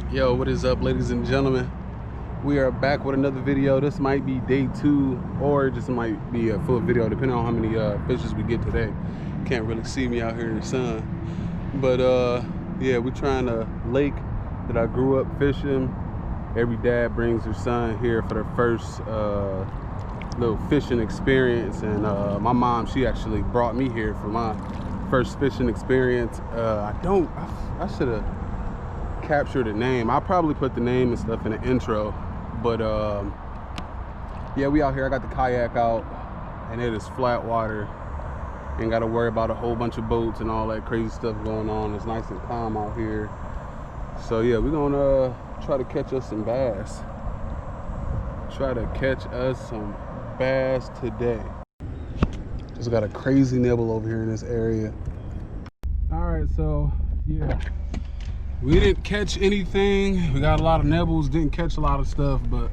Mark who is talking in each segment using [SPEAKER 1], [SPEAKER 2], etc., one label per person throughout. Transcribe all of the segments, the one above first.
[SPEAKER 1] Yo, what is up, ladies and gentlemen? We are back with another video. This might be day 2, or just might be a full video depending on how many fishes we get today. Can't really see me out here in the sun, but yeah, we're trying a lake that I grew up fishing. Every dad brings their son here for their first little fishing experience, and my mom, she actually brought me here for my first fishing experience. I should have capture the name. I'll probably put the name and stuff in the intro, but yeah, we out here. I got the kayak out and it is flat water. Ain't got to worry about a whole bunch of boats and all that crazy stuff going on. It's nice and calm out here. So yeah, we're gonna try to catch us some bass. Try to catch us some bass today. Just got a crazy nibble over here in this area. All right, so yeah, we didn't catch anything. We got a lot of nibbles, didn't catch a lot of stuff, but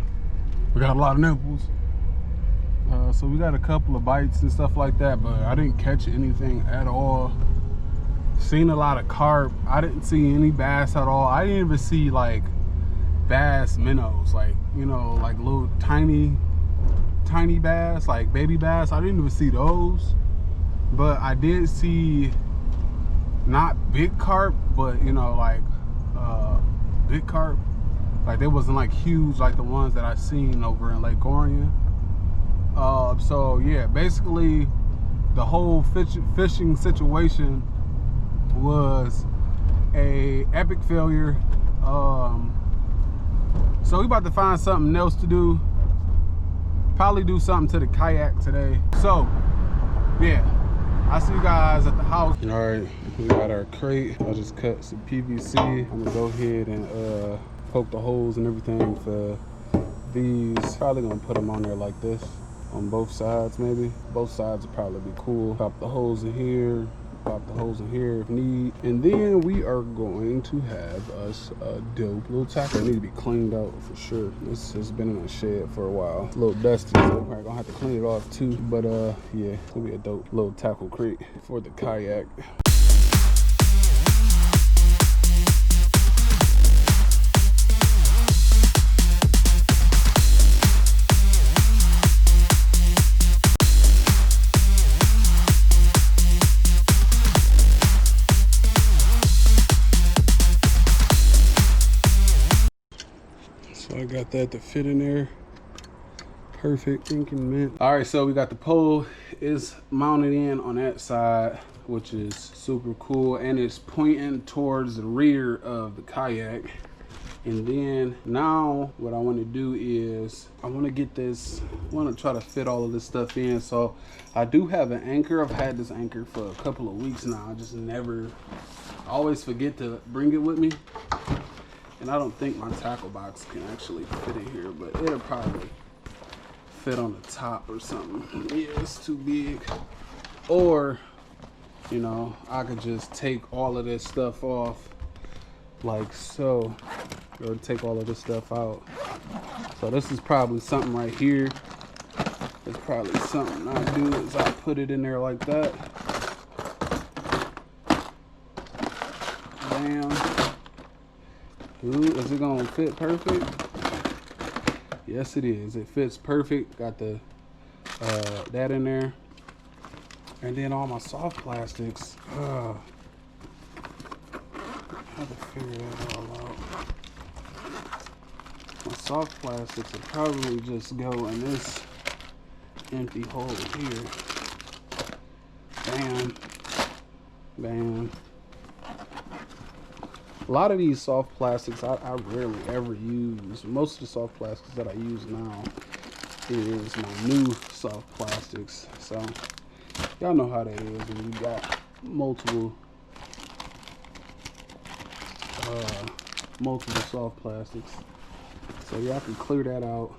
[SPEAKER 1] we got a lot of nibbles. So we got a couple of bites and stuff like that, but I didn't catch anything at all. Seen a lot of carp. I didn't see any bass at all. I didn't even see like bass minnows, like, you know, like little tiny bass, like baby bass. I didn't even see those, but I did see not big carp, but you know, like big carp. Like they wasn't like huge like the ones that I seen over in Lake Orion. So yeah, basically the whole fishing situation was a epic failure. So we about to find something else to do. Probably do something to the kayak today. So yeah, I'll see you guys at the house. All right, we got our crate. I just cut some PVC. I'm gonna go ahead and poke the holes and everything for these. Probably gonna put them on there like this on both sides. Maybe both sides would probably be cool. Pop the holes in here, pop the holes in here if need. And then we are going to have us a dope little tackle. It need to be cleaned out for sure. This has been in the shed for a while. A little dusty, so we're probably gonna have to clean it off too. But yeah, it's gonna be a dope little tackle crate for the kayak. So I got that to fit in there. Perfect, thinking mint. All right, so we got the pole is mounted in on that side, which is super cool, and it's pointing towards the rear of the kayak. And then now what I want to do is I want to get this, I want to try to fit all of this stuff in. So I do have an anchor. I've had this anchor for a couple of weeks now. I just never, I always forget to bring it with me. And I don't think my tackle box can actually fit in here, but it'll probably fit on the top or something. Yeah, it's too big. Or, you know, I could just take all of this stuff off like so, or take all of this stuff out. So this is probably something right here. It's probably something I do is I put it in there like that. Bam. Ooh, is it gonna fit perfect? Yes, it is. It fits perfect. Got the that in there, and then all my soft plastics. I have to figure that all out. My soft plastics will probably just go in this empty hole here. Bam, bam. A lot of these soft plastics I rarely ever use. Most of the soft plastics that I use now is my new soft plastics. So y'all know how that is when you got multiple soft plastics. So y'all can clear that out.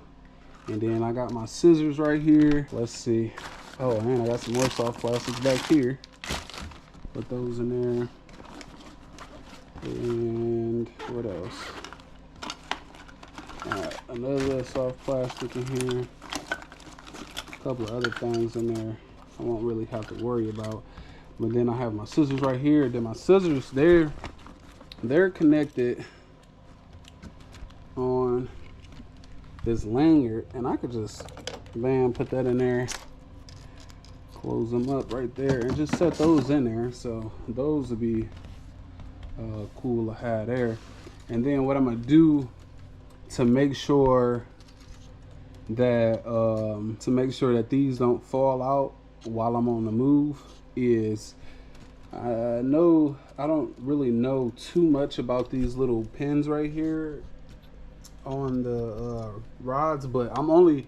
[SPEAKER 1] And then I got my scissors right here. Let's see. Oh man, I got some more soft plastics back here. Put those in there. And what else? Alright, another soft plastic in here. A couple of other things in there I won't really have to worry about. But then I have my scissors right here. Then my scissors, they're connected on this lanyard, and I could just bam, put that in there, close them up right there, and just set those in there. So those would be cool to have there. And then what I'm gonna do to make sure that these don't fall out while I'm on the move is, I don't really know too much about these little pins right here on the rods, but I'm only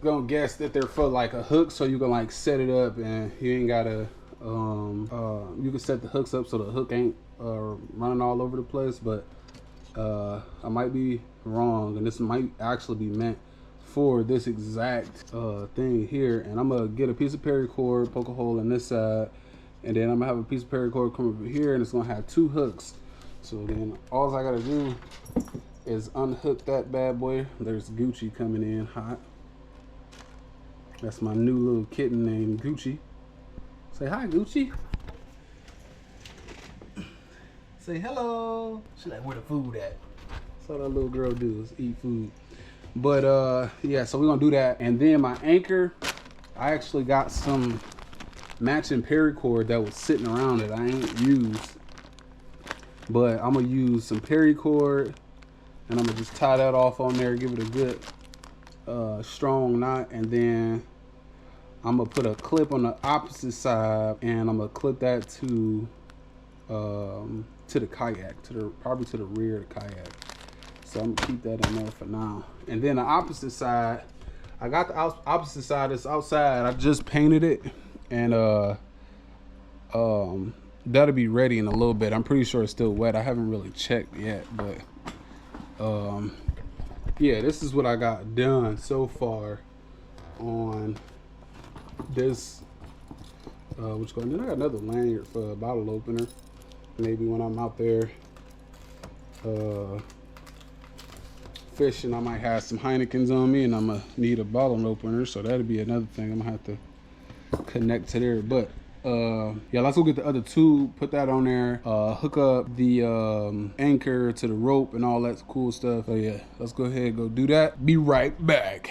[SPEAKER 1] gonna guess that they're for like a hook, so you can like set it up and you ain't gotta you can set the hooks up so the hook ain't running all over the place. But I might be wrong, and this might actually be meant for this exact thing here. And I'm gonna get a piece of paracord, poke a hole in this side, and then I'm gonna have a piece of paracord come over here, and it's gonna have 2 hooks. So then all I gotta do is unhook that bad boy. There's Gucci coming in hot. That's my new little kitten named Gucci. Say hi, Gucci. Say hello. She like, where the food at? That's all that little girl do, is eat food. But yeah, so we're gonna do that. And then my anchor, I actually got some matching paracord that was sitting around that I ain't used. But I'm gonna use some paracord, and I'm gonna just tie that off on there, give it a good strong knot, and then I'm gonna put a clip on the opposite side, and I'm gonna clip that to the kayak, probably to the rear of the kayak. So I'm gonna keep that in there for now. And then the opposite side, I got the opposite side that's outside. I just painted it, and that'll be ready in a little bit. I'm pretty sure it's still wet. I haven't really checked yet, but yeah, this is what I got done so far on this. Then I got another lanyard for a bottle opener. Maybe when I'm out there fishing, I might have some Heinekens on me, and I'm gonna need a bottle opener. So that'll be another thing I'm gonna have to connect to there. But yeah, let's go get the other tube, put that on there, hook up the anchor to the rope and all that cool stuff. So yeah, let's go ahead and go do that. Be right back.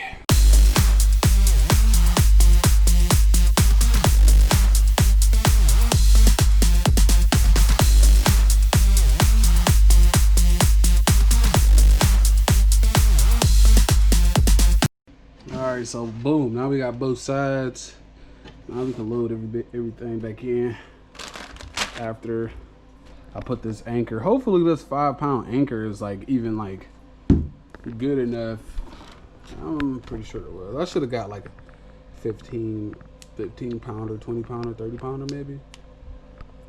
[SPEAKER 1] All right, so boom, now we got both sides. Now we can load everything back in after I put this anchor. Hopefully this 5-pound anchor is like even like good enough. I'm pretty sure it was. I should have got like a 15 pounder, 20 pounder, 30 pounder maybe.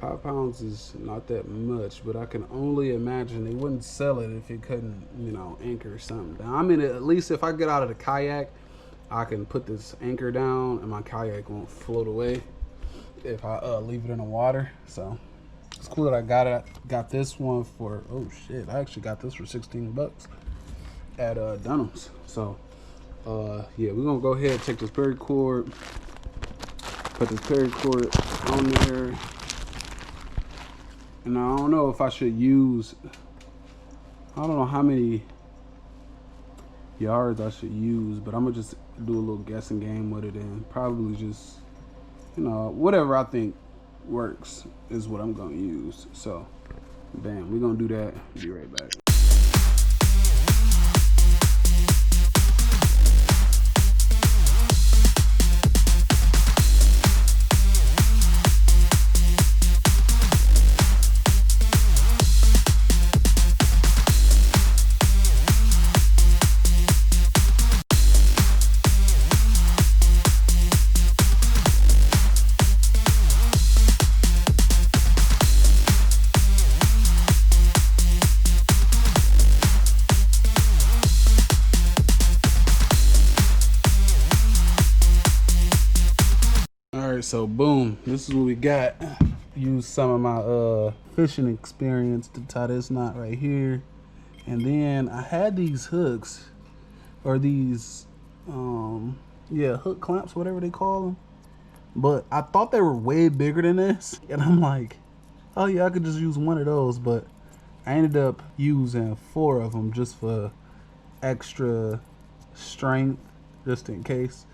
[SPEAKER 1] 5 pounds is not that much, but I can only imagine they wouldn't sell it if it couldn't, you know, anchor something down. I mean, at least if I get out of the kayak, I can put this anchor down and my kayak won't float away if I leave it in the water. So it's cool that I got this one for, oh shit, I actually got this for 16 bucks at Dunham's. So yeah, we're gonna go ahead and take this paracord, put this paracord on there. And I don't know if I should use, I don't know how many yards I should use, but I'm gonna just do a little guessing game with it, and probably just, you know, whatever I think works is what I'm gonna use. So bam, we're gonna do that. Be right back. So boom, this is what we got. Use some of my fishing experience to tie this knot right here. And then I had these hooks, or these yeah, hook clamps, whatever they call them, but I thought they were way bigger than this, and I'm like, oh yeah, I could just use one of those. But I ended up using 4 of them just for extra strength, just in case.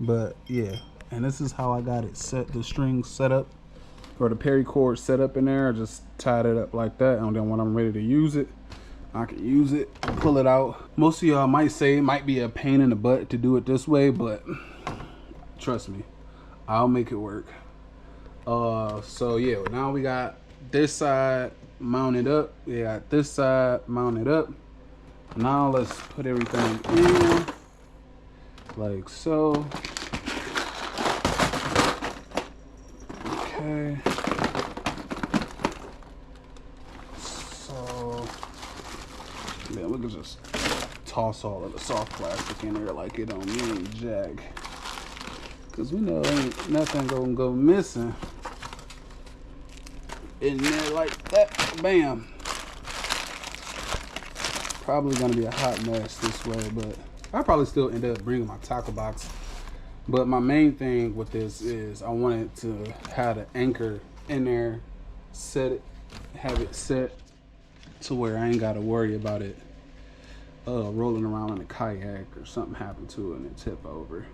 [SPEAKER 1] But yeah, and this is how I got it set, the strings set up, or the paracord set up in there. I just tied it up like that, and then when I'm ready to use it, I can use it, pull it out. Most of y'all might say it might be a pain in the butt to do it this way, but trust me, I'll make it work. So yeah, now we got this side mounted up. We got this side mounted up. Now let's put everything in like so. Okay. So yeah, we can just toss all of the soft plastic in there like it don't mean jack. Cause we know ain't nothing gonna go missing in there like that. Bam. Probably gonna be a hot mess this way, but I'll probably still end up bringing my tackle box. But my main thing with this is I wanted to have the anchor in there, have it set to where I ain't gotta worry about it rolling around in a kayak or something happen to it and it tip over.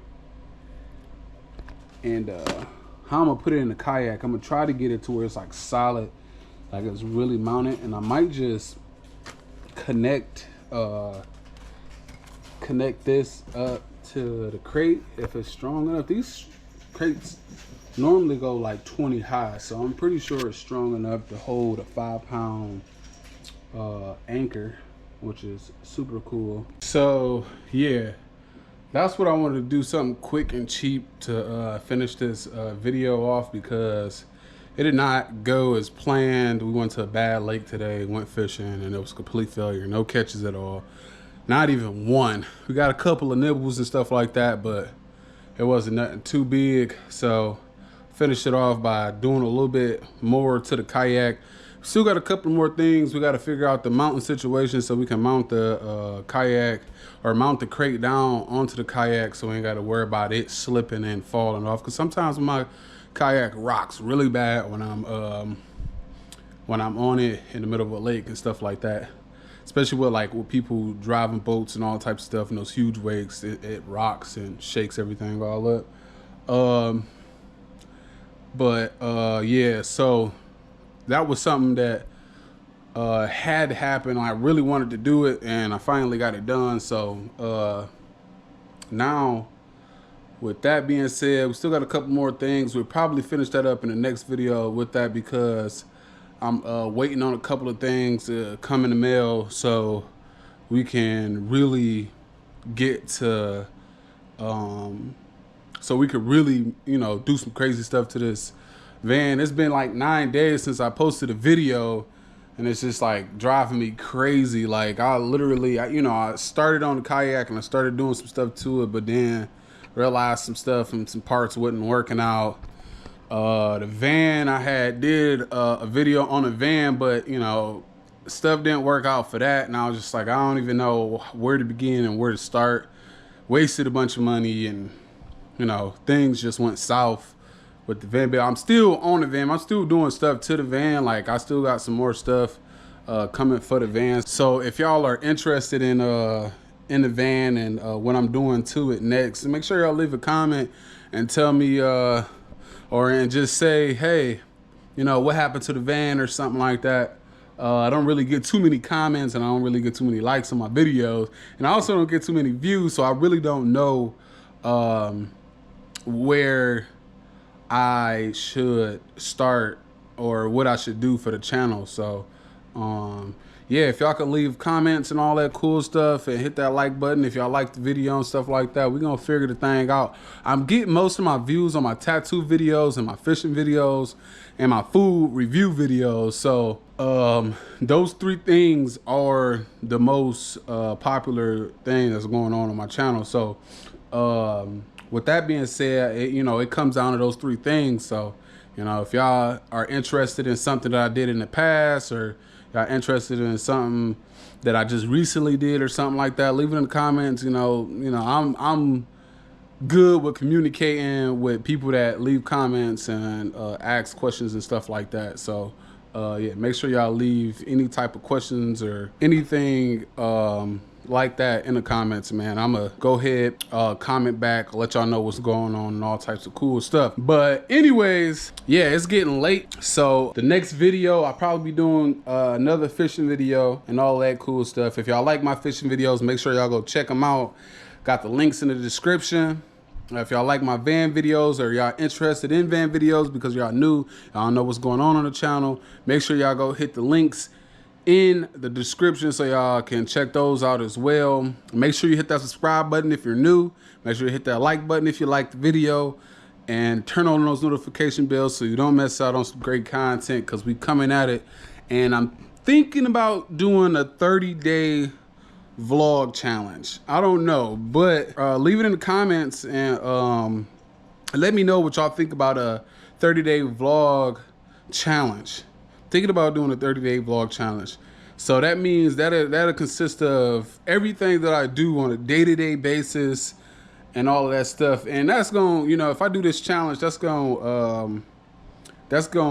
[SPEAKER 1] And how I'm gonna put it in the kayak, I'm gonna try to get it to where it's like solid, like it's really mounted, and I might just connect this up to the crate if it's strong enough. These crates normally go like 20 high, so I'm pretty sure it's strong enough to hold a 5-pound anchor, which is super cool. So yeah, that's what I wanted to do, something quick and cheap to finish this video off, because it did not go as planned. We went to a bad lake today, went fishing, and it was a complete failure. No catches at all. Not even one. We got a couple of nibbles and stuff like that, but it wasn't nothing too big. So finished it off by doing a little bit more to the kayak. Still got a couple more things. We got to figure out the mounting situation so we can mount the kayak, or mount the crate down onto the kayak, so we ain't got to worry about it slipping and falling off. Because sometimes my kayak rocks really bad when I'm on it in the middle of a lake and stuff like that. Especially with people driving boats and all types of stuff in those huge wakes, it rocks and shakes everything all up. Yeah, so that was something that had to happen. I really wanted to do it, and I finally got it done. So now, with that being said, we still got a couple more things. We'll probably finish that up in the next video with that, because I'm waiting on a couple of things to come in the mail so we can really get to, so we could really, do some crazy stuff to this van. It's been like 9 days since I posted a video, and it's just like driving me crazy. Like I literally, I started on the kayak and I started doing some stuff to it, but then realized some stuff and some parts wasn't working out. The van, I did a video on the van, but stuff didn't work out for that, and I was just like, I don't even know where to begin and where to start. Wasted a bunch of money, and things just went south with the van. But I'm still on the van. I'm still doing stuff to the van. Like I still got some more stuff coming for the van. So if y'all are interested in the van and what I'm doing to it next, make sure y'all leave a comment and tell me and just say, hey, what happened to the van or something like that. I don't really get too many comments, and I don't really get too many likes on my videos, and I also don't get too many views, so I really don't know where I should start or what I should do for the channel. So yeah, if y'all can leave comments and all that cool stuff, and hit that like button if y'all like the video and stuff like that, we're gonna figure the thing out. I'm getting most of my views on my tattoo videos and my fishing videos and my food review videos. So those 3 things are the most popular thing that's going on my channel. So with that being said, it comes down to those 3 things. So if y'all are interested in something that I did in the past, or y'all interested in something that I just recently did or something like that, leave it in the comments. I'm good with communicating with people that leave comments and ask questions and stuff like that. So Yeah, make sure y'all leave any type of questions or anything like that in the comments, man. I'm gonna go ahead, comment back, let y'all know what's going on and all types of cool stuff. But anyways, yeah, it's getting late. So the next video, I'll probably be doing another fishing video and all that cool stuff. If y'all like my fishing videos, make sure y'all go check them out. Got the links in the description. If y'all like my van videos or y'all interested in van videos because y'all new, y'all don't know what's going on the channel, make sure y'all go hit the links in the description so y'all can check those out as well. Make sure you hit that subscribe button if you're new. Make sure you hit that like button if you like the video, and turn on those notification bells so you don't miss out on some great content, because we coming at it. And I'm thinking about doing a 30-day vlog challenge. I don't know, but leave it in the comments and let me know what y'all think about a 30-day vlog challenge. Thinking about doing a 30-day vlog challenge. So that means that'll consist of everything that I do on a day-to-day basis and all of that stuff. And that's gonna, you know, if I do this challenge, that's gonna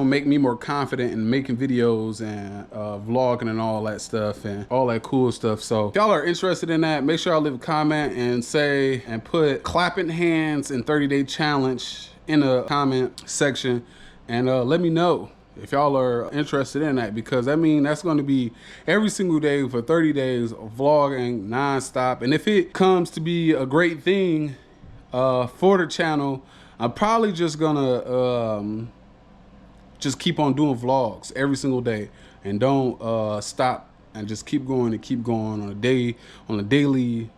[SPEAKER 1] make me more confident in making videos and vlogging and all that stuff and all that cool stuff. So if y'all are interested in that, make sure y'all leave a comment and say, and put clapping hands and 30-day challenge in the comment section, and let me know if y'all are interested in that, because I mean, that's going to be every single day for 30 days of vlogging nonstop. And if it comes to be a great thing for the channel, I'm probably just gonna just keep on doing vlogs every single day, and don't stop, and just keep going on a daily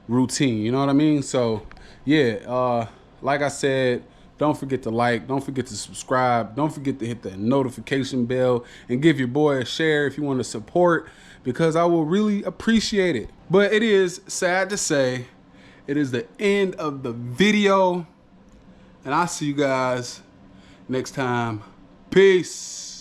[SPEAKER 1] routine, you know what I mean? So yeah, like I said, don't forget to like, don't forget to subscribe, don't forget to hit the notification bell, and give your boy a share if you want to support, because I will really appreciate it. But it is sad to say, it is the end of the video, and I'll see you guys next time. Peace.